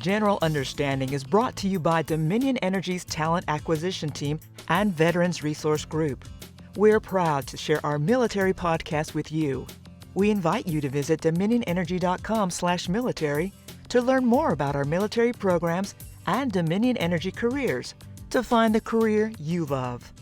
General Understanding is brought to you by Dominion Energy's Talent Acquisition Team and Veterans Resource Group. We're proud to share our military podcast with you. We invite you to visit dominionenergy.com/military to learn more about our military programs and Dominion Energy careers to find the career you love.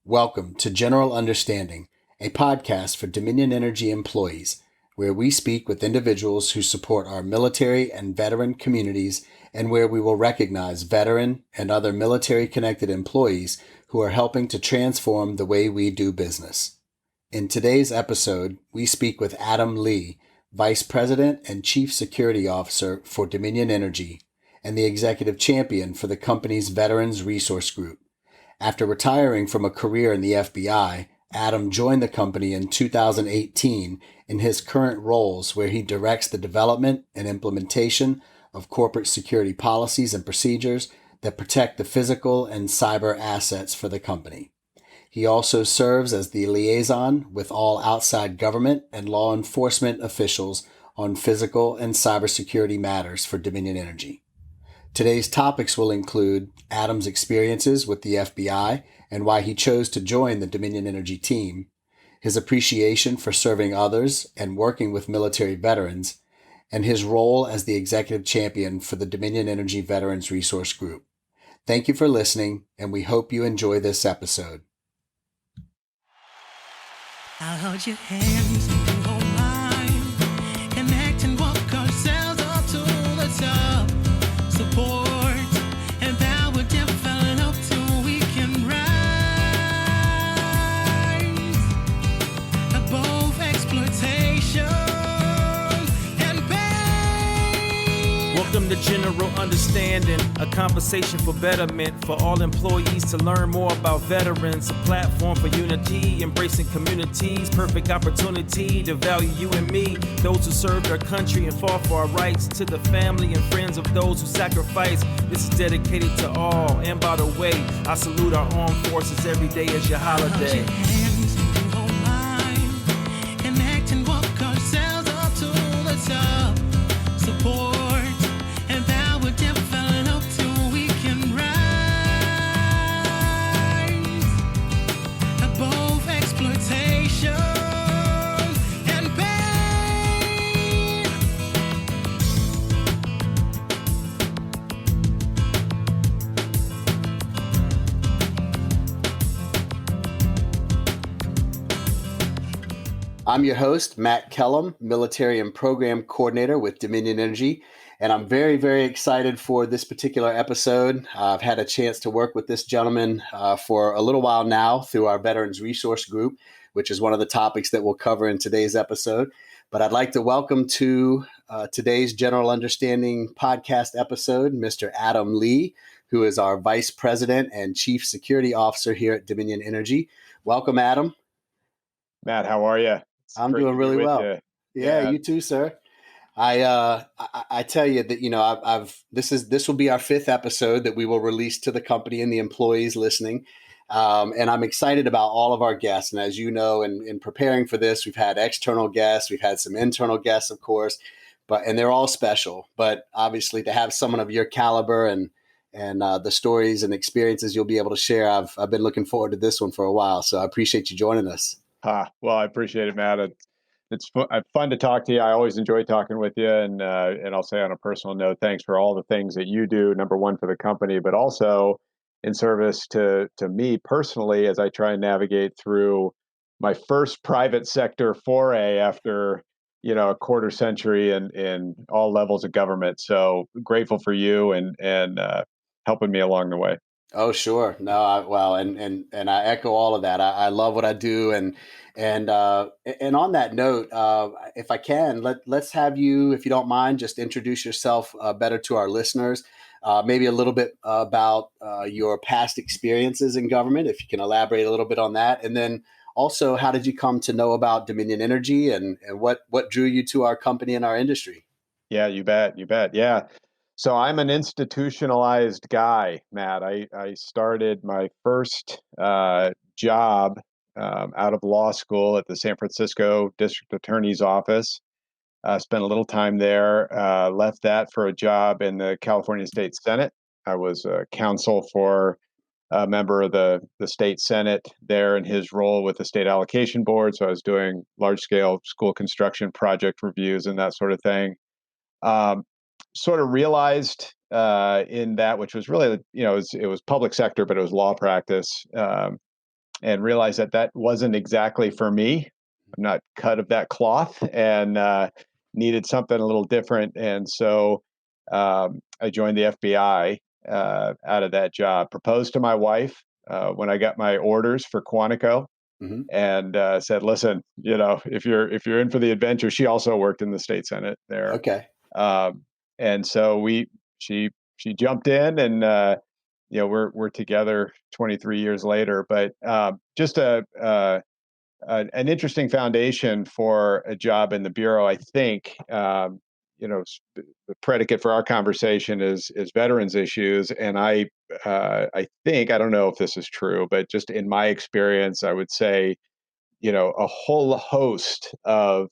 Welcome to General Understanding, a podcast for Dominion Energy employees, where we speak with individuals who support our military and veteran communities, and where we will recognize veteran and other military-connected employees who are helping to transform the way we do business. In today's episode, we speak with Adam Lee, Vice President and Chief Security Officer for Dominion Energy, and the Executive Champion for the company's Veterans Resource Group. After retiring from a career in the FBI, Adam joined the company in 2018 in his current roles, where he directs the development and implementation of corporate security policies and procedures that protect the physical and cyber assets for the company. He also serves as the liaison with all outside government and law enforcement officials on physical and cybersecurity matters for Dominion Energy. Today's topics will include Adam's experiences with the FBI and why he chose to join the Dominion Energy team, his appreciation for serving others and working with military veterans, and his role as the Executive Champion for the Dominion Energy Veterans Resource Group. Thank you for listening, and we hope you enjoy this episode. I'll hold your hands and you hold mine. Connect and walk ourselves up to the top. Support and that will develop till we can rise above exploitation and pain. Welcome to General Understanding, a conversation for betterment for all employees to learn more about veterans, a platform for unity, embracing communities, perfect opportunity to value you and me, those who serve their country and fought for our rights, to the family and friends of those who sacrifice. This is dedicated to all, and by the way, I salute our armed forces every day as your holiday. Hold your hands and you hold mine. Connect and walk ourselves up to the top. Support. I'm your host, Matt Kellum, Military and Program Coordinator with Dominion Energy, and I'm very, very excited for this particular episode. I've had a chance to work with this gentleman for a little while now through our Veterans Resource Group, which is one of the topics that we'll cover in today's episode. But I'd like to welcome to today's General Understanding podcast episode, Mr. Adam Lee, who is our Vice President and Chief Security Officer here at Dominion Energy. Welcome, Adam. Matt, how are you? I'm doing really well. Yeah, you too, sir. I tell you that this will be our 5th episode that we will release to the company and the employees listening, and I'm excited about all of our guests. And as you know, in preparing for this, we've had external guests, we've had some internal guests, of course, and they're all special. But obviously, to have someone of your caliber and the stories and experiences you'll be able to share, I've been looking forward to this one for a while. So I appreciate you joining us. Well, I appreciate it, Matt. It's fun to talk to you. I always enjoy talking with you. And I'll say on a personal note, thanks for all the things that you do, number one, for the company, but also in service to me personally, as I try and navigate through my first private sector foray after, a quarter century in all levels of government. So grateful for you and helping me along the way. Oh, sure. No, and I echo all of that. I love what I do, and on that note, if I can, let's have you, if you don't mind, just introduce yourself better to our listeners. Maybe a little bit about your past experiences in government, if you can elaborate a little bit on that, and then also, how did you come to know about Dominion Energy, and what drew you to our company and our industry? Yeah, you bet. Yeah. So I'm an institutionalized guy, Matt. I started my first job out of law school at the San Francisco District Attorney's Office Spent a little time there, left that for a job in the California State Senate. I was counsel for a member of the state Senate there in his role with the state allocation board. So I was doing large scale school construction project reviews and that sort of thing. Um, Sort of realized in that, which was really, it was public sector, but it was law practice, and realized that that wasn't exactly for me. I'm not cut of that cloth, and needed something a little different. And so I joined the FBI out of that job. Proposed to my wife when I got my orders for Quantico, Mm-hmm. and said, "Listen, if you're in for the adventure." She also worked in the state Senate there, Okay. um, and so she jumped in, and we're together 23 years later. But just an interesting foundation for a job in the bureau. I think the predicate for our conversation is veterans issues, and I think, I don't know if this is true, but just in my experience, I would say a whole host of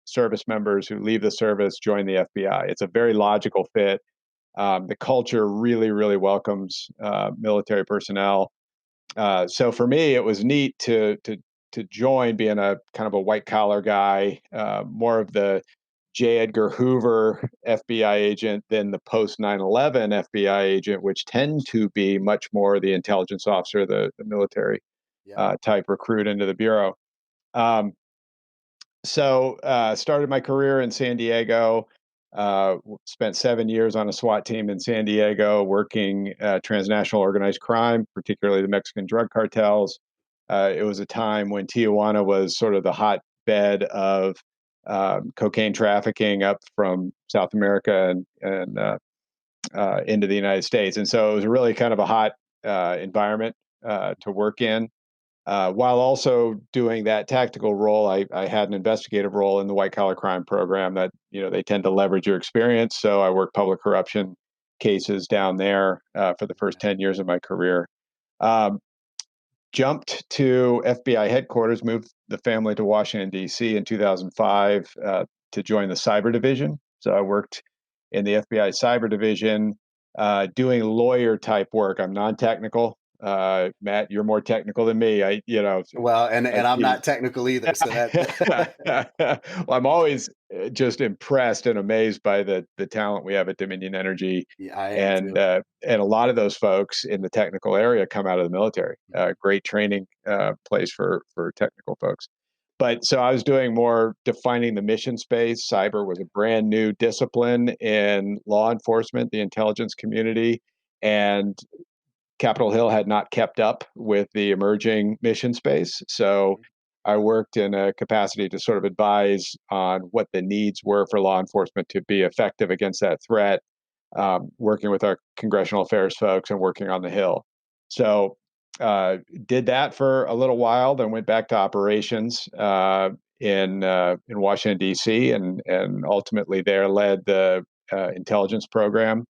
service members who leave the service join the FBI. It's a very logical fit. The culture really, really welcomes military personnel. So for me, it was neat to join, being a kind of a white collar guy, more of the J. Edgar Hoover FBI agent than the post 9/11 FBI agent, which tend to be much more the intelligence officer, the military Yeah. type recruit into the bureau. Um, so started my career in San Diego. Spent 7 years on a SWAT team in San Diego, working transnational organized crime, particularly the Mexican drug cartels. It was a time when Tijuana was sort of the hotbed of cocaine trafficking up from South America and into the United States, and so it was really kind of a hot environment to work in. While also doing that tactical role, I had an investigative role in the white collar crime program that, they tend to leverage your experience. So I worked public corruption cases down there for the first 10 years of my career. Um, Jumped to FBI headquarters, moved the family to Washington, D.C. in 2005 to join the cyber division. So I worked in the FBI cyber division doing lawyer type work. I'm non technical. Matt, you're more technical than me. Well, and Like I'm you. not technical either, so that. Well, I'm always just impressed and amazed by the talent we have at Dominion Energy, Yeah, I am and too. and a lot of those folks in the technical area come out of the military. Great training place for technical folks. But so I was doing more defining the mission space. Cyber was a brand new discipline in law enforcement, the intelligence community, and Capitol Hill had not kept up with the emerging mission space. So I worked in a capacity to sort of advise on what the needs were for law enforcement to be effective against that threat, working with our congressional affairs folks and working on the Hill. So did that for a little while, then went back to operations in Washington, D.C., and ultimately there led the intelligence program,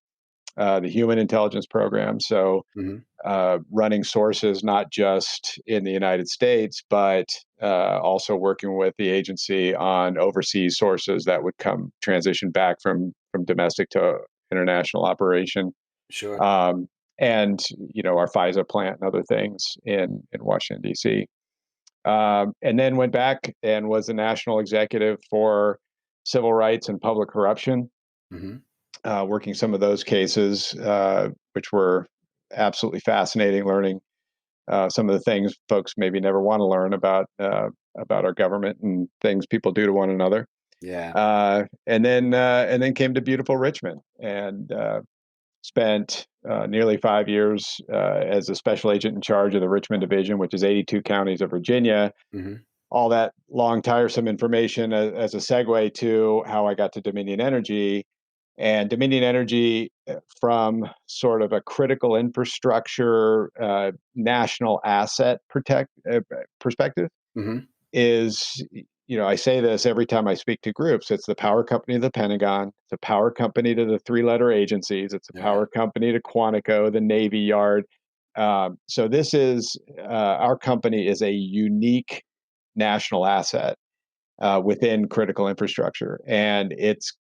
the human intelligence program. So Mm-hmm. running sources not just in the United States, but also working with the agency on overseas sources that would come transition back from domestic to international operation. Sure. Um, and our FISA plant and other things in Washington D.C. And then went back and was the national executive for civil rights and public corruption, Mm-hmm. working some of those cases, which were absolutely fascinating. Learning some of the things folks maybe never want to learn about our government and things people do to one another. Yeah. And then came to beautiful Richmond and spent nearly 5 years as a special agent in charge of the Richmond Division, which is 82 counties of Virginia. Mm-hmm. All that long, tiresome information as a segue to how I got to Dominion Energy. And Dominion Energy, from sort of a critical infrastructure, national asset perspective, Mm-hmm. is, I say this every time I speak to groups. It's the power company to the Pentagon, it's a power company to the three-letter agencies, it's a Yeah. power company to Quantico, the Navy Yard. So this is our company is a unique national asset. within critical infrastructure. And it's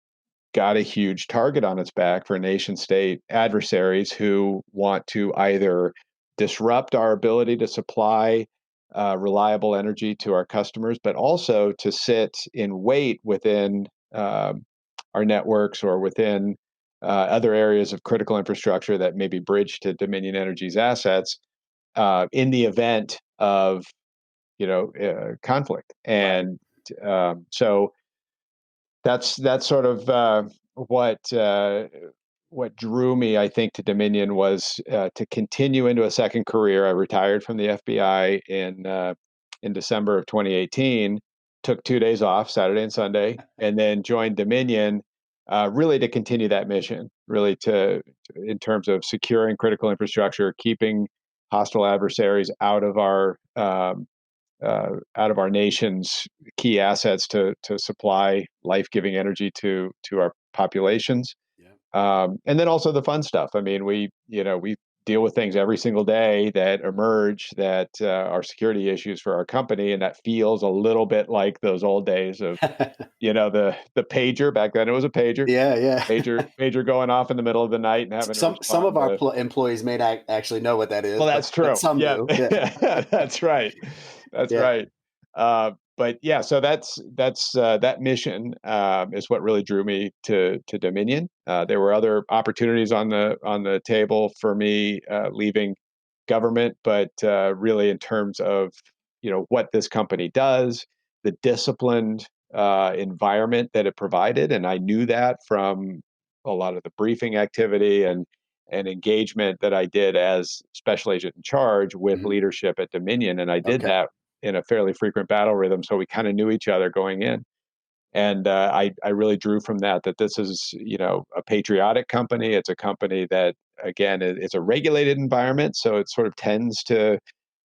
got a huge target on its back for nation state adversaries who want to either disrupt our ability to supply reliable energy to our customers, but also to sit in wait within our networks or within other areas of critical infrastructure that may be bridged to Dominion Energy's assets in the event of conflict. And so that's sort of what drew me, I think, to Dominion was to continue into a second career. I retired from the FBI in December of 2018, took 2 days off, Saturday and Sunday, and then joined Dominion, really to continue that mission, really in terms of securing critical infrastructure, keeping hostile adversaries out of our nation's key assets to supply life-giving energy to our populations. And then also the fun stuff. I mean, we deal with things every single day that emerge that are security issues for our company, and that feels a little bit like those old days of the pager. Back then it was a pager. Yeah. pager going off in the middle of the night and having to respond. Some of our employees may not actually know what that is. Well, that's true. But some do. Yeah. That's right. That's right. But yeah, so that's that mission is what really drew me to Dominion. There were other opportunities on the table for me leaving government, but really in terms of what this company does, the disciplined environment that it provided, and I knew that from a lot of the briefing activity and engagement that I did as special agent in charge with leadership at Dominion, and I did that in a fairly frequent battle rhythm, so we kind of knew each other going in. And I really drew from that this is a patriotic company. It's a company that, again, it's a regulated environment, so it sort of tends to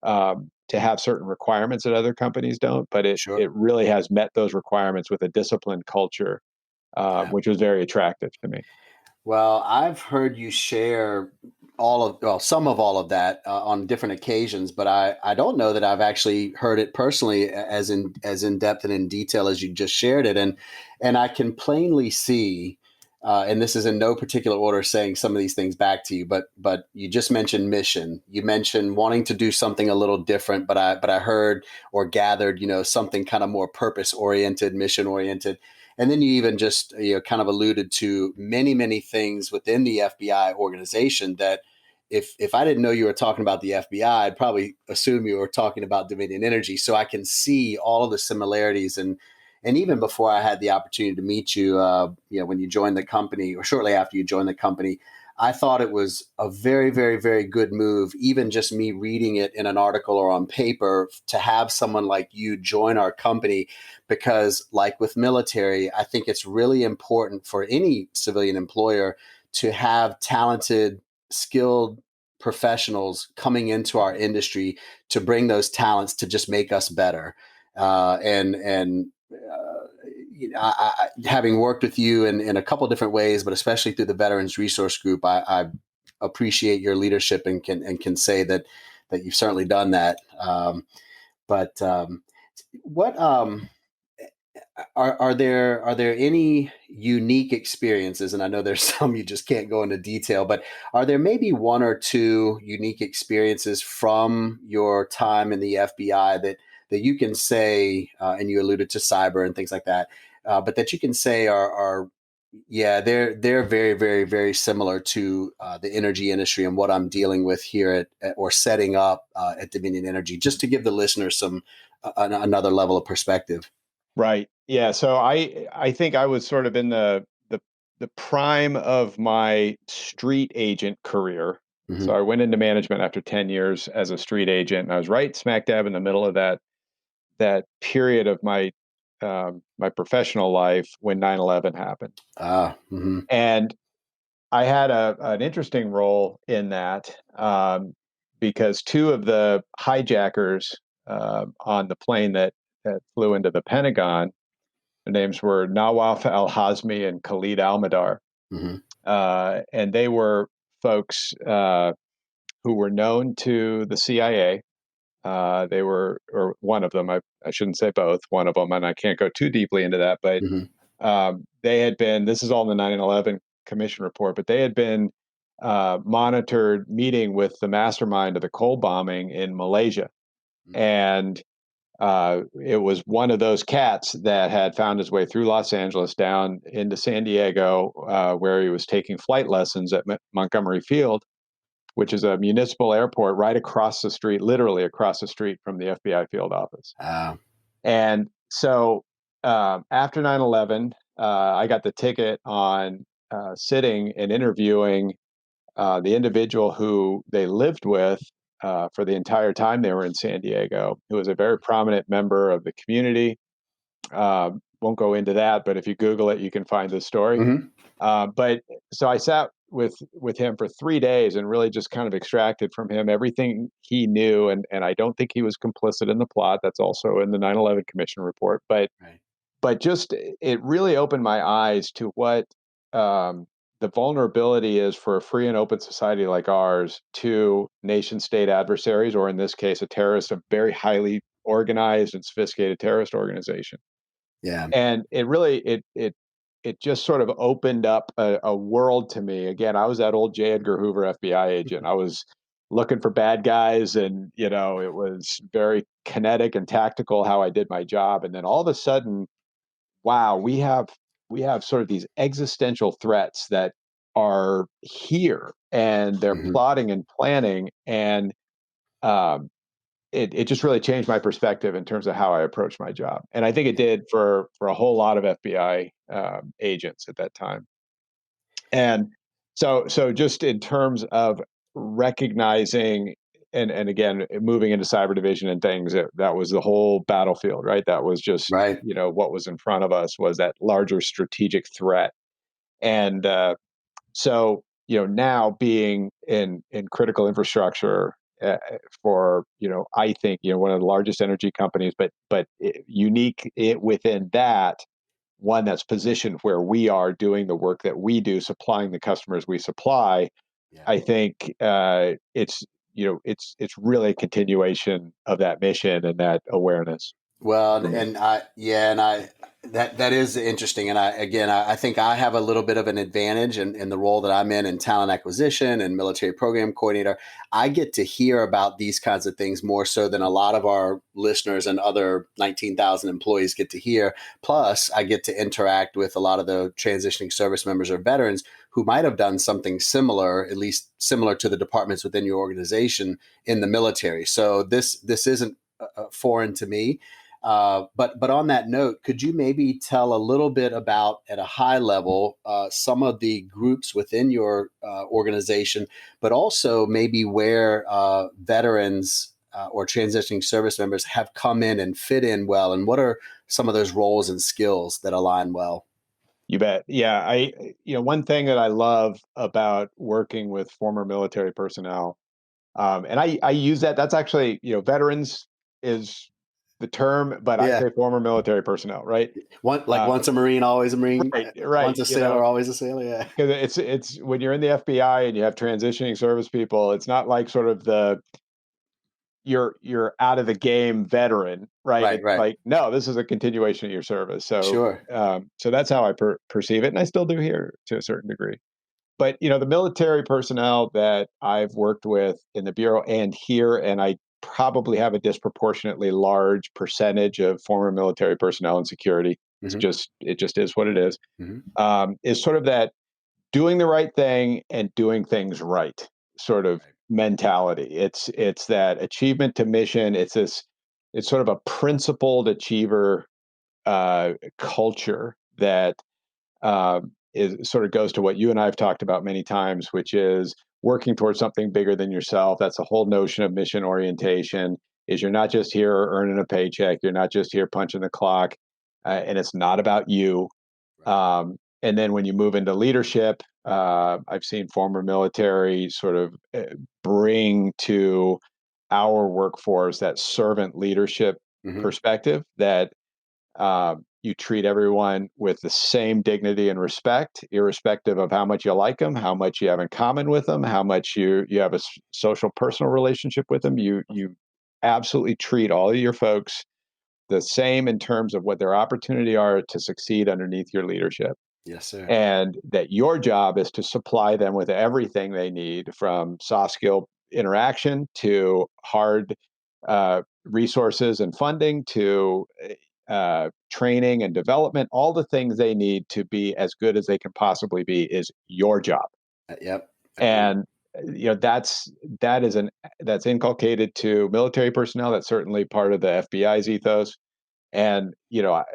have certain requirements that other companies don't. But it really has met those requirements with a disciplined culture, which was very attractive to me. Well, I've heard you share some of all of that on different occasions, but I don't know that I've actually heard it personally as in depth and in detail as you just shared it. And I can plainly see, and this is in no particular order, saying some of these things back to you, but you just mentioned mission. You mentioned wanting to do something a little different, but I heard or gathered, something kind of more purpose oriented, mission oriented. And then you even just kind of alluded to many, many things within the FBI organization that if I didn't know you were talking about the FBI, I'd probably assume you were talking about Dominion Energy. So I can see all of the similarities. And even before I had the opportunity to meet you, when you joined the company or shortly after you joined the company, I thought it was a very, very, very good move, even just me reading it in an article or on paper, to have someone like you join our company, because like with military, I think it's really important for any civilian employer to have talented, skilled professionals coming into our industry to bring those talents to just make us better. Having worked with you in a couple of different ways, but especially through the Veterans Resource Group, I appreciate your leadership and can say that you've certainly done that. What are there any unique experiences? And I know there's some you just can't go into detail, but are there maybe one or two unique experiences from your time in the FBI that you can say, and you alluded to cyber and things like that, but that you can say are they're very, very, very similar to the energy industry and what I'm dealing with here or setting up at Dominion Energy, just to give the listeners some another level of perspective. Right. Yeah. So I think I was sort of in the prime of my street agent career. Mm-hmm. So I went into management after 10 years as a street agent, and I was right smack dab in the middle of that period of my my professional life when 9/11 happened. Mm-hmm. And I had an interesting role in that because two of the hijackers on the plane that flew into the Pentagon, their names were Nawaf al-Hazmi and Khalid al-Mihdhar. Mm-hmm. And they were folks who were known to the CIA. They were, or one of them, I shouldn't say both, one of them, and I can't go too deeply into that, but Hmm. they had been, this is all in the 9/11 Commission report, but they had been monitored meeting with the mastermind of the coal bombing in Malaysia. And it was one of those cats that had found his way through Los Angeles down into San Diego, where he was taking flight lessons at Montgomery Field, which is a municipal airport right across the street, literally across the street from the FBI field office. Uh, And so after 9/11, I got the ticket on sitting and interviewing the individual who they lived with for the entire time they were in San Diego, who was a very prominent member of the community. Won't go into that, but if you Google it, you can find the story. mhm. But so I sat with him for 3 days and really just kind of extracted from him everything he knew, and I don't think he was complicit in the plot. That's also in the 9/11 Commission report. Right. But just it really opened my eyes to what um, the vulnerability is for a free and open society like ours to nation state adversaries, or in this case, a very highly organized and sophisticated terrorist organization. Yeah. And it really it just sort of opened up a world to me. Again, I was that old J. Edgar Hoover FBI agent. I was looking for bad guys, and it was very kinetic and tactical how I did my job. And then all of a sudden, wow, we have sort of these existential threats that are here, and they're Hmm. plotting and planning, and um, it just really changed my perspective in terms of how I approach my job. And I think it did for a whole lot of FBI agents at that time. And so just in terms of recognizing and again moving into cyber division and things, that was the whole battlefield, right? That was just Right. what was in front of us was that larger strategic threat. And so now being in critical infrastructure for I think one of the largest energy companies, but unique within that, one that's positioned where we are doing the work that we do, supplying the customers we supply. Yeah. I think it's really a continuation of that mission and that awareness. Well, and I, yeah, and I, that is interesting. And I think I have a little bit of an advantage in the role that I'm in talent acquisition and military program coordinator. I get to hear about these kinds of things more so than a lot of our listeners and other 19,000 employees get to hear. Plus, I get to interact with a lot of the transitioning service members or veterans who might have done something similar, at least similar to the departments within your organization in the military. So this isn't foreign to me. But on that note, could you maybe tell a little bit about, at a high level, some of the groups within your organization, but also maybe where veterans or transitioning service members have come in and fit in well, and what are some of those roles and skills that align well? You bet. Yeah, one thing that I love about working with former military personnel, and I use that. That's actually, veterans is the term, but I Yeah, say former military personnel, right? Uh, once a Marine, always a Marine. right, Once right. a sailor, always a sailor. Yeah, Because it's when you're in the FBI and you have transitioning service people, it's not like sort of you're out of the game veteran, right? right, It's right. like, no, this is a continuation of your service. So Sure. so that's how I perceive it, and I still do here to a certain degree. But the military personnel that I've worked with in the bureau and here, and I probably have a disproportionately large percentage of former military personnel in security. Hmm. It just is what it is. Hmm. Is sort of that doing the right thing and doing things right sort of Right. mentality. It's that achievement to mission. It's sort of a principled achiever culture that is sort of goes to what you and I have talked about many times, which is working towards something bigger than yourself. That's the whole notion of mission orientation. Is you're not just here earning a paycheck. You're not just here punching the clock, and it's not about you. Right. And then when you move into leadership, I've seen former military sort of bring to our workforce that servant leadership Hmm. perspective that you treat everyone with the same dignity and respect, irrespective of how much you like them, how much you have in common with them, how much you have a social personal relationship with them. You absolutely treat all of your folks the same in terms of what their opportunity are to succeed underneath your leadership. Yes, sir. And that your job is to supply them with everything they need, from soft skill interaction to hard resources and funding to training and development. All the things they need to be as good as they can possibly be is your job. Yep. Agreed. And that's inculcated to military personnel. That's certainly part of the FBI's ethos. And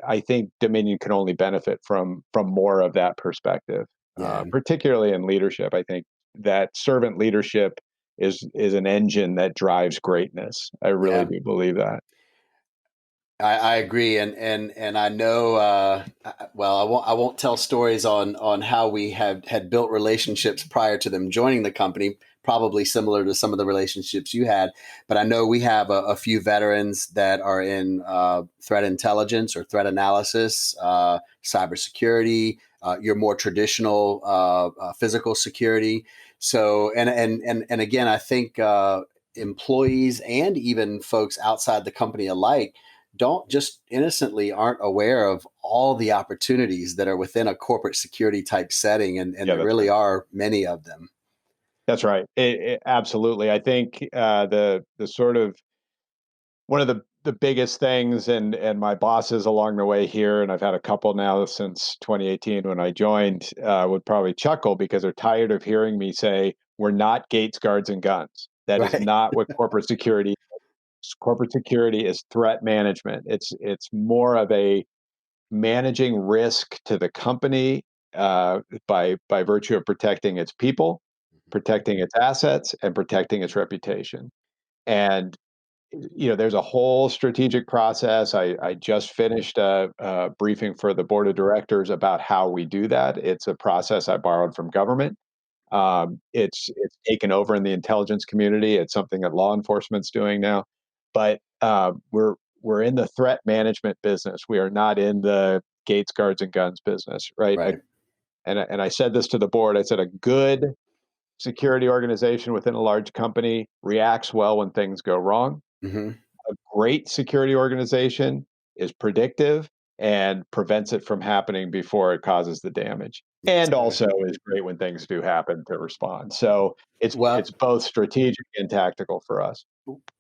I think Dominion can only benefit from more of that perspective, Yeah. particularly in leadership. I think that servant leadership is an engine that drives greatness. I really Yeah. do believe that. I agree, and I know. Well, I won't tell stories on how we had built relationships prior to them joining the company. Probably similar to some of the relationships you had, but I know we have a few veterans that are in threat intelligence or threat analysis, cybersecurity, your more traditional physical security. So, and again, I think employees and even folks outside the company alike don't just innocently aren't aware of all the opportunities that are within a corporate security type setting. And Yeah, there that's really right. are many of them. That's right. Absolutely. I think the sort of one of the biggest things, and my bosses along the way here, and I've had a couple now since 2018 when I joined, would probably chuckle because they're tired of hearing me say, "We're not gates, guards, and guns." That is Right. not what corporate security is. Corporate security is threat management. It's more of a managing risk to the company by virtue of protecting its people, protecting its assets, and protecting its reputation. And there's a whole strategic process. I just finished a briefing for the board of directors about how we do that. It's a process I borrowed from government. It's taken over in the intelligence community. It's something that law enforcement's doing now, but we're in the threat management business. We are not in the gates, guards, and guns business, right? Right. And I said this to the board. I said a good security organization within a large company reacts well when things go wrong. Hmm. A great security organization is predictive and prevents it from happening before it causes the damage. Yes, And sir. also is great when things do happen to respond. So Well, it's both strategic and tactical for us.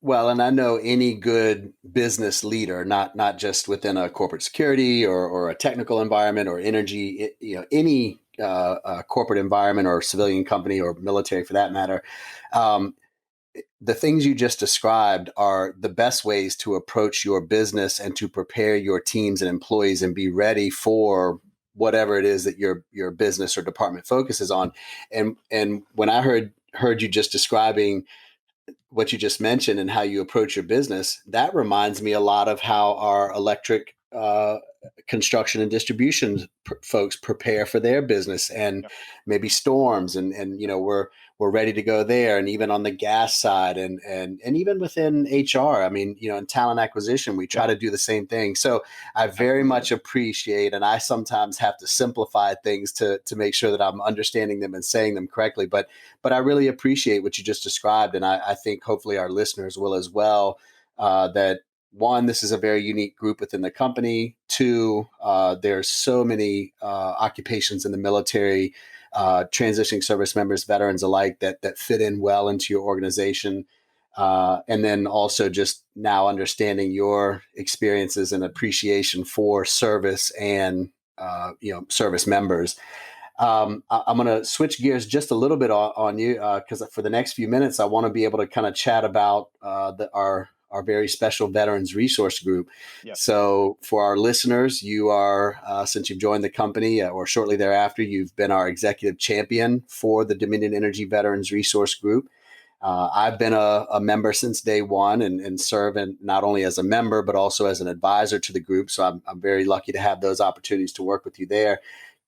Well, and I know any good business leader, not just within a corporate security or a technical environment or energy, any corporate environment or civilian company or military for that matter. Um, the things you just described are the best ways to approach your business and to prepare your teams and employees and be ready for whatever it is that your business or department focuses on. And when I heard you just describing what you just mentioned and how you approach your business, that reminds me a lot of how our electric construction and distribution folks prepare for their business and Yeah. maybe storms and we're ready to go there, and even on the gas side and even within HR. I mean, in talent acquisition we try Yeah. to do the same thing. So I very much appreciate, and I sometimes have to simplify things to make sure that I'm understanding them and saying them correctly, but I really appreciate what you just described, and I think hopefully our listeners will as well. That one, this is a very unique group within the company. Two, there's so many occupations in the military, transitioning service members, veterans alike, that fit in well into your organization. And then also just now understanding your experiences and appreciation for service and service members. I'm going to switch gears just a little bit on you because for the next few minutes, I want to be able to kind of chat about our very special Veterans Resource Group. Yeah. So for our listeners, you are, since you've joined the company or shortly thereafter, you've been our executive champion for the Dominion Energy Veterans Resource Group. I've been a member since day one and serve not only as a member, but also as an advisor to the group. So I'm very lucky to have those opportunities to work with you there.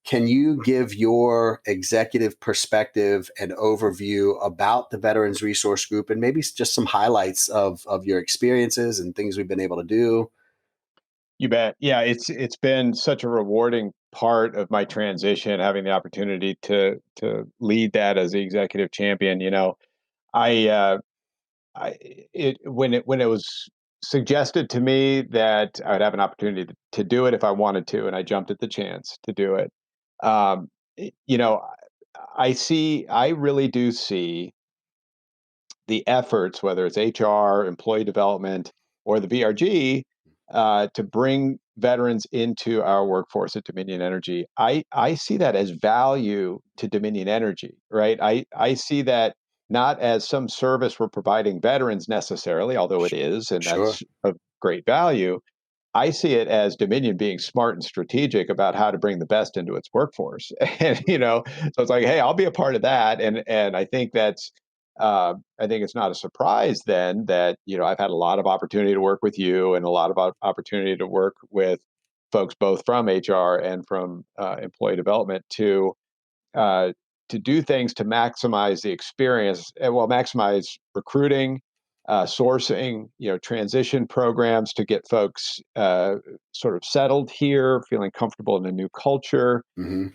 Can you give your executive perspective and overview about the Veterans Resource Group and maybe just some highlights of your experiences and things we've been able to do? You bet. Yeah, it's been such a rewarding part of my transition, having the opportunity to lead that as the executive champion. I when it was suggested to me that I would have an opportunity to do it if I wanted to, and I jumped at the chance to do it. Um, you know, I really do see the efforts, whether it's HR, employee development, or the VRG, to bring veterans into our workforce at Dominion Energy. I see that as value to Dominion Energy, right? I see that not as some service we're providing veterans necessarily, although it is, and Sure. that's of great value. I see it as Dominion being smart and strategic about how to bring the best into its workforce. And so it's like, hey, I'll be a part of that. And I think I think it's not a surprise then that I've had a lot of opportunity to work with you and a lot of opportunity to work with folks both from HR and from employee development uh, to do things to maximize the experience, well, maximize recruiting, sourcing, transition programs to get folks sort of settled here, feeling comfortable in a new culture, Hmm.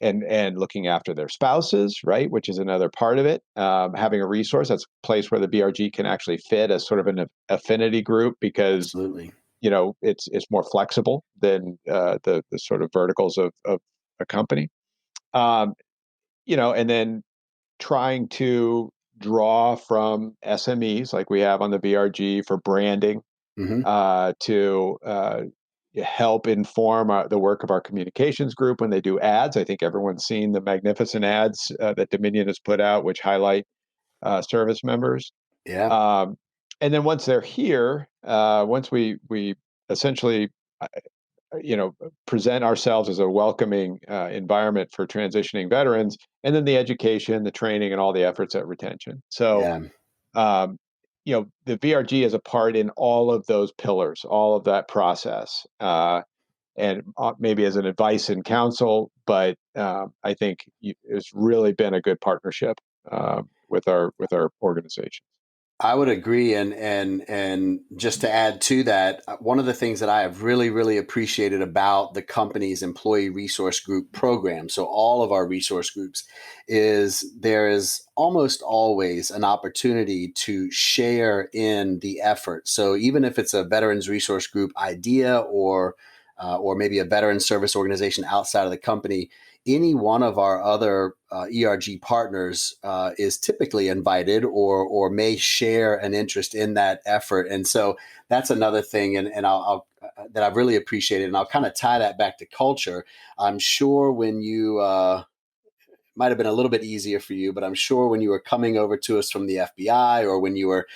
and looking after their spouses, right, which is another part of it. Having a resource that's a place where the BRG can actually fit as sort of an affinity group because Absolutely. it's more flexible than the sort of verticals of a company. Um, and then trying to draw from SMEs like we have on the VRG for branding Hmm. to help inform the work of our communications group when they do ads. I think everyone's seen the magnificent ads that Dominion has put out, which highlight service members. Yeah. Um, and then once they're here, once we essentially present ourselves as a welcoming environment for transitioning veterans, and then the education, the training, and all the efforts at retention. So, Yeah. um, the VRG is a part in all of those pillars, all of that process, and maybe as an advice and counsel. But I think it's really been a good partnership with our organization. I would agree, and just to add to that, one of the things that I have really appreciated about the company's employee resource group program, so all of our resource groups, is there is almost always an opportunity to share in the effort. So even if it's a veterans resource group idea or maybe a veteran service organization outside of the company, any one of our other ERG partners is typically invited or may share an interest in that effort. And so that's another thing, and I'll that I've really appreciated. And I'll kind of tie that back to culture. I'm sure when you might have been a little bit easier for you, but I'm sure when you were coming over to us from the FBI or when you were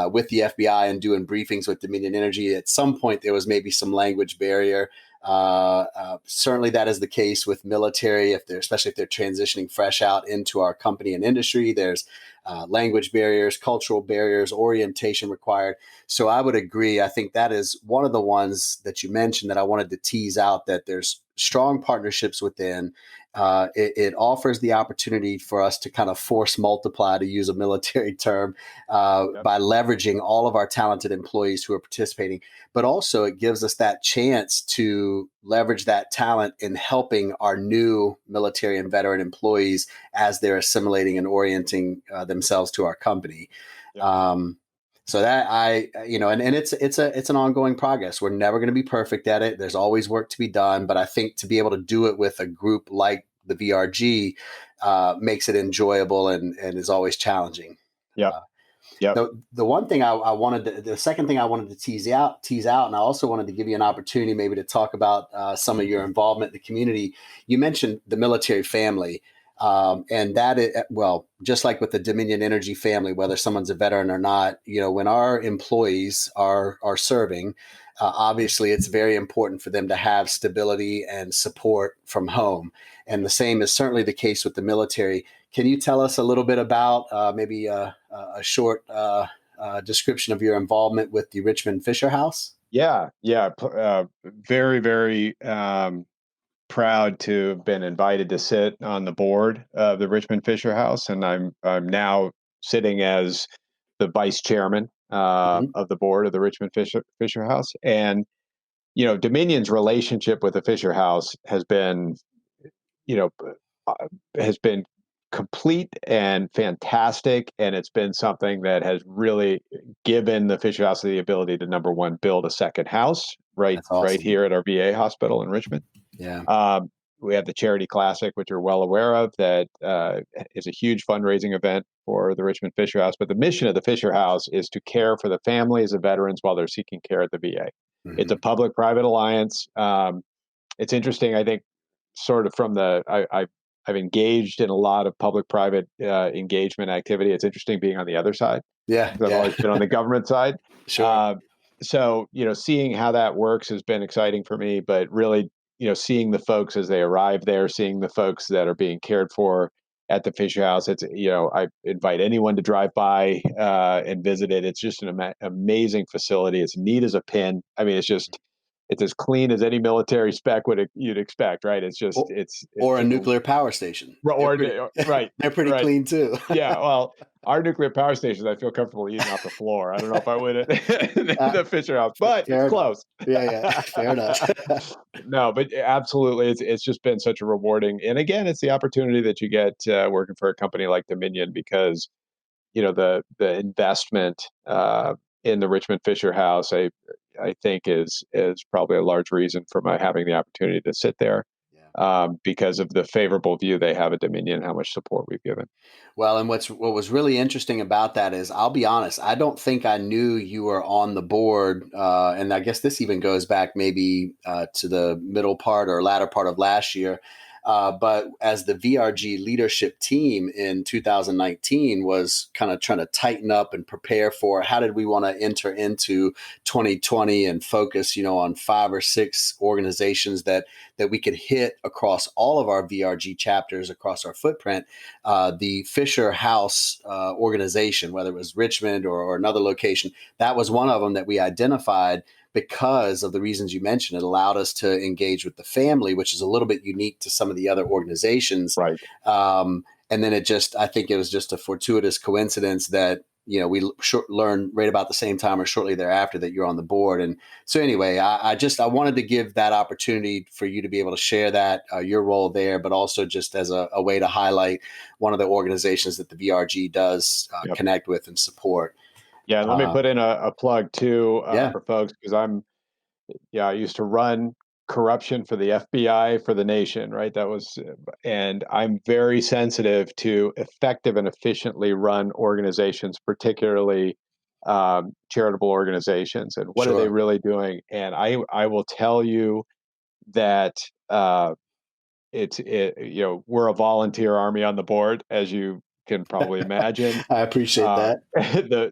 with the FBI and doing briefings with Dominion Energy, at some point there was maybe some language barrier. Certainly that is the case with military, especially if they're transitioning fresh out into our company and industry. There's language barriers, cultural barriers, orientation required. So I would agree. I think that is one of the ones that you mentioned that I wanted to tease out, that there's strong partnerships within. It offers the opportunity for us to kind of force multiply, to use a military term, Yep. by leveraging all of our talented employees who are participating. But also it gives us that chance to leverage that talent in helping our new military and veteran employees as they're assimilating and orienting themselves to our company. Yep. So that and it's an ongoing progress. We're never going to be perfect at it. There's always work to be done, but I think to be able to do it with a group like the VRG makes it enjoyable and is always challenging. Yep. Uh, Yep. the one thing the second thing I wanted to tease out, and I also wanted to give you an opportunity maybe to talk about some of your involvement in the community. You mentioned the military family. And that is, well, just like with the Dominion Energy family, whether someone's a veteran or not, when our employees are serving, obviously it's very important for them to have stability and support from home. And the same is certainly the case with the military. Can you tell us a little bit about maybe a short description of your involvement with the Richmond Fisher House? Yeah. Yeah. Very, very proud to have been invited to sit on the board of the Richmond Fisher House, and I'm now sitting as the vice chairman Hmm. of the board of the Richmond Fisher House. And Dominion's relationship with the Fisher House has been, you know, uh, has been complete and fantastic, and it's been something that has really given the Fisher House the ability to, number one, build a second house right That's awesome. here at our VA hospital in Richmond. Yeah. We have the Charity Classic, which you're well aware of, that is a huge fundraising event for the Richmond Fisher House. But the mission of the Fisher House is to care for the families of veterans while they're seeking care at the VA. It's a public-private alliance. It's interesting, I think, sort of from I've engaged in a lot of public-private engagement activity. It's interesting being on the other side. Yeah. I've always been on the government side. Sure. So, seeing how that works has been exciting for me, but really, seeing the folks as they arrive there, seeing the folks that are being cared for at the Fisher House. It's, I invite anyone to drive by and visit it. It's just an amazing facility. It's neat as a pin. I mean, it's as clean as any military spec you'd expect, right? It's just, it's or a nuclear power station. Right. They're pretty clean too. Yeah. Well, our nuclear power stations, I feel comfortable eating off the floor. I don't know if I would at the Fisher House, but it's close. Yeah. Fair enough. No, but absolutely. It's just been such a rewarding, and again, it's the opportunity that you get working for a company like Dominion, because, the investment in the Richmond Fisher House, I think is probably a large reason for my having the opportunity to sit there, because of the favorable view they have at Dominion and how much support we've given. Well, and what was really interesting about that is, I'll be honest, I don't think I knew you were on the board, and I guess this even goes back maybe to the middle part or latter part of last year. But as the VRG leadership team in 2019 was kind of trying to tighten up and prepare for how did we want to enter into 2020 and focus, on 5 or 6 organizations that we could hit across all of our VRG chapters across our footprint. The Fisher House organization, whether it was Richmond or another location, that was one of them that we identified. Because of the reasons you mentioned, it allowed us to engage with the family, which is a little bit unique to some of the other organizations. Right. And then I think it was just a fortuitous coincidence that, we learned right about the same time or shortly thereafter that you're on the board. And so anyway, I wanted to give that opportunity for you to be able to share that, your role there, but also just as a way to highlight one of the organizations that the VRG does connect with and support. Yeah, and let me put in a plug too for folks, because I used to run corruption for the FBI for the nation, right? And I'm very sensitive to effective and efficiently run organizations, particularly charitable organizations, and what are they really doing? And I will tell you that we're a volunteer army on the board, as you can probably imagine. I appreciate that.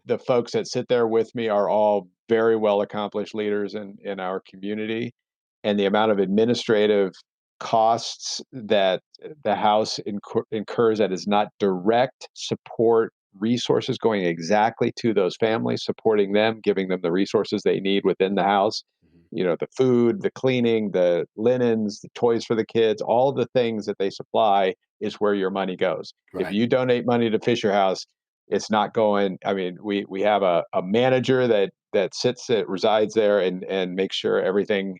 The folks that sit there with me are all very well accomplished leaders in our community, and the amount of administrative costs that the House incurs that is not direct support resources going exactly to those families, supporting them, giving them the resources they need within the House. The food, the cleaning, the linens, the toys for the kids, all the things that they supply is where your money goes. Right. If you donate money to Fisher House, it's not going. I mean, we have a manager that resides there and makes sure everything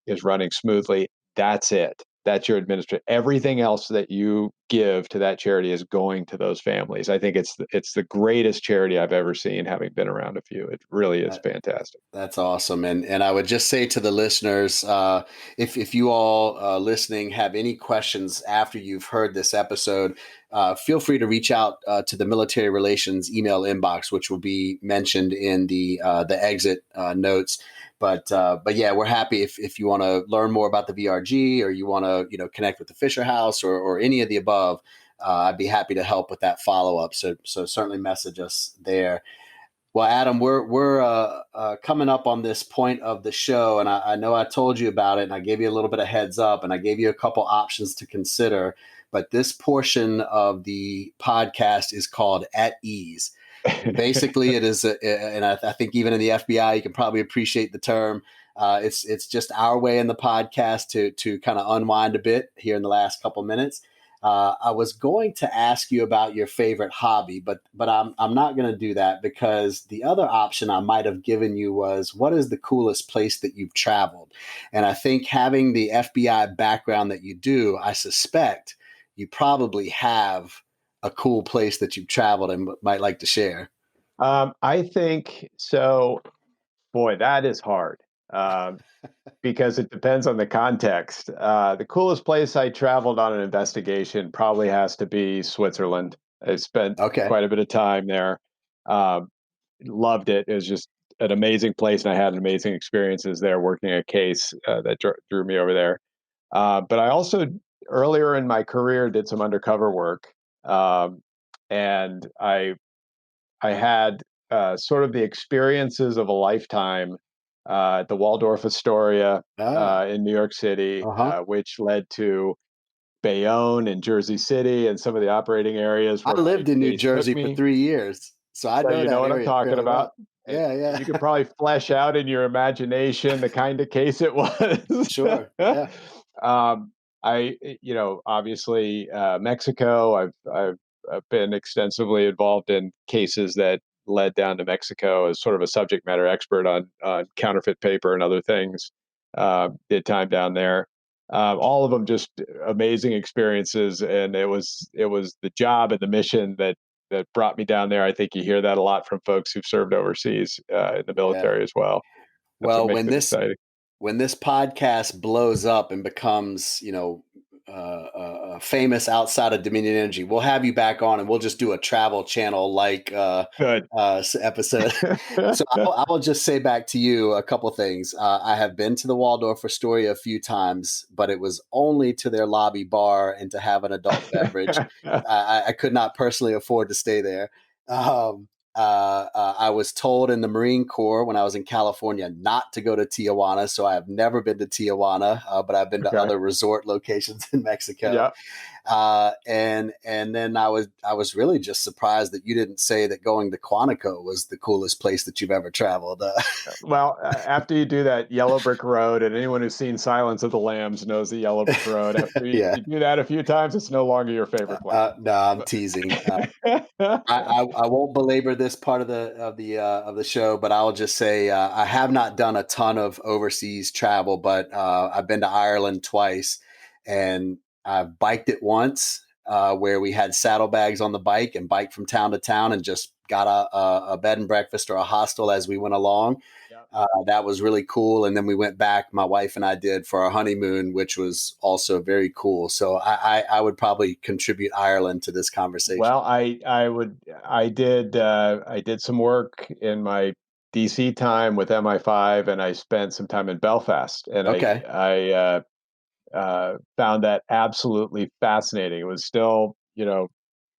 is running smoothly. That's it. That's your administrator. Everything else that you give to that charity is going to those families. I think it's the greatest charity I've ever seen, having been around a few. It really is fantastic. That's awesome. And I would just say to the listeners, if you all listening have any questions after you've heard this episode, feel free to reach out to the military relations email inbox, which will be mentioned in the exit notes. But yeah, we're happy if you want to learn more about the VRG, or you want to connect with the Fisher House or any of the above. I'd be happy to help with that follow up. So certainly message us there. Well, Adam, we're coming up on this point of the show, and I know I told you about it, and I gave you a little bit of heads up, and I gave you a couple options to consider. But this portion of the podcast is called At Ease. And basically, it is, and I think even in the FBI, you can probably appreciate the term. It's just our way in the podcast to kind of unwind a bit here in the last couple minutes. I was going to ask you about your favorite hobby, but I'm not going to do that, because the other option I might have given you was, what is the coolest place that you've traveled? And I think having the FBI background that you do, I suspect you probably have a cool place that you've traveled and might like to share. I think so. Boy, that is hard. Um, because it depends on the context. The coolest place I traveled on an investigation probably has to be Switzerland. I spent Okay. quite a bit of time there. Um, Loved it. It was just an amazing place, and I had amazing experiences there working a case that drew me over there. But I also, earlier in my career, did some undercover work, um, and I had sort of the experiences of a lifetime at the Waldorf Astoria Ah, in New York City, uh-huh. which led to Bayonne and Jersey City and some of the operating areas I where my lived in New case took Jersey for me. 3 years, so I So know you know that what I'm area talking fairly about. well. Yeah, You could yeah. probably flesh out in your imagination the kind of case it was. Sure. Yeah. um, obviously Mexico. I've been extensively involved in cases that led down to Mexico as sort of a subject matter expert on counterfeit paper and other things. Did time down there. All of them just amazing experiences, and it was the job and the mission that brought me down there. I think you hear that a lot from folks who've served overseas in the Yeah. military as well. That's what Well, makes it exciting. when this podcast blows up and becomes, famous outside of Dominion Energy, we'll have you back on and we'll just do a travel channel like Good. episode. So I will just say back to you a couple things. I have been to the Waldorf Astoria a few times, but it was only to their lobby bar and to have an adult beverage. I could not personally afford to stay there. Um, I was told in the Marine Corps when I was in California not to go to Tijuana, so I have never been to Tijuana, but I've been to Okay. other resort locations in Mexico. Yeah. And then I was really just surprised that you didn't say that going to Quantico was the coolest place that you've ever traveled. Well, after you do that yellow brick road, and anyone who's seen Silence of the Lambs knows the yellow brick road. After you, Yeah. you do that a few times, it's no longer your favorite place. No, I'm teasing. I won't belabor this part of the show, but I'll just say I have not done a ton of overseas travel, but I've been to Ireland twice, and I've biked it once, where we had saddlebags on the bike and biked from town to town and just got a bed and breakfast or a hostel as we went along. Yeah. That was really cool. And then we went back, my wife and I did, for our honeymoon, which was also very cool. So I would probably contribute Ireland to this conversation. Well, I did some work in my DC time with MI5, and I spent some time in Belfast, and Okay. I found that absolutely fascinating. It was still,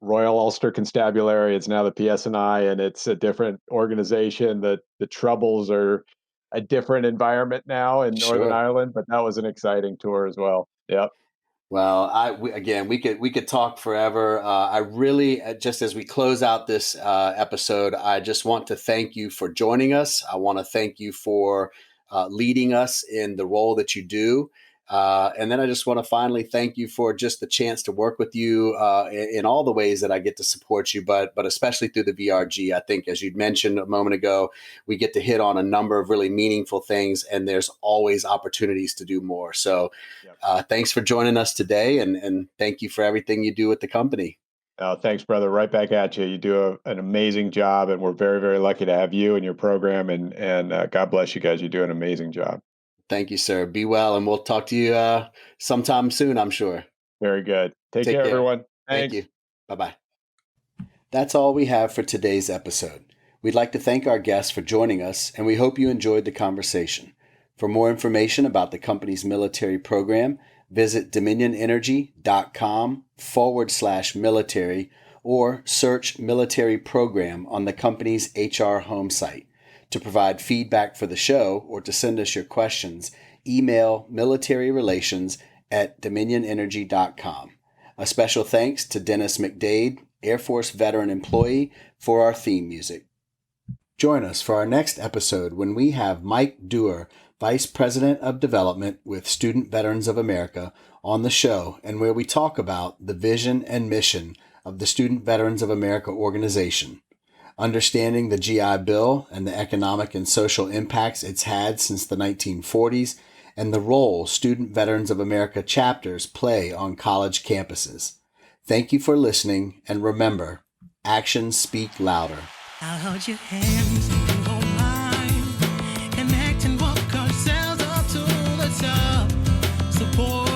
Royal Ulster Constabulary. It's now the PSNI, and it's a different organization. The Troubles are a different environment now in Northern Sure. Ireland, but that was an exciting tour as well. Yep. Well, again, we could talk forever. I really, just as we close out this episode, I just want to thank you for joining us. I want to thank you for leading us in the role that you do. And then I just want to finally thank you for just the chance to work with you in all the ways that I get to support you, but especially through the VRG. I think, as you'd mentioned a moment ago, we get to hit on a number of really meaningful things, and there's always opportunities to do more. So Yep. thanks for joining us today, and thank you for everything you do with the company. Thanks, brother. Right back at you. You do an amazing job, and we're very, very lucky to have you and your program. And God bless you guys. You do an amazing job. Thank you, sir. Be well, and we'll talk to you sometime soon, I'm sure. Very good. Take Take care, care. everyone. Thank Thanks. you. Bye-bye. That's all we have for today's episode. We'd like to thank our guests for joining us, and we hope you enjoyed the conversation. For more information about the company's military program, visit dominionenergy.com/military or search military program on the company's HR home site. To provide feedback for the show or to send us your questions, email militaryrelations@dominionenergy.com. A special thanks to Dennis McDade, Air Force veteran employee, for our theme music. Join us for our next episode when we have Mike Dewar, Vice President of Development with Student Veterans of America, on the show, and where we talk about the vision and mission of the Student Veterans of America organization, understanding the GI Bill and the economic and social impacts it's had since the 1940s, and the role Student Veterans of America chapters play on college campuses. Thank you for listening, and remember, actions speak louder. I'll hold your hands and you hold mine. Connect and walk ourselves up to the top. Support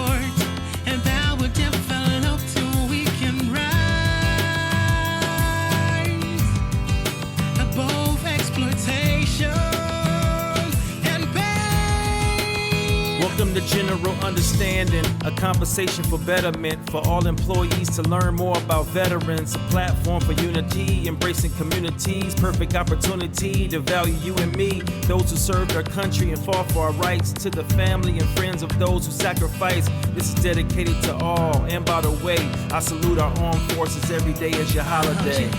and that will develop till we can rise above exploitation and pain. Welcome to General Understanding, a conversation for betterment for all employees to learn more about veterans, a platform for unity, embracing communities, perfect opportunity to value you and me, those who served our country and fought for our rights, to the family and friends of those who sacrifice. This is dedicated to all, and by the way, I salute our armed forces every day as your holiday.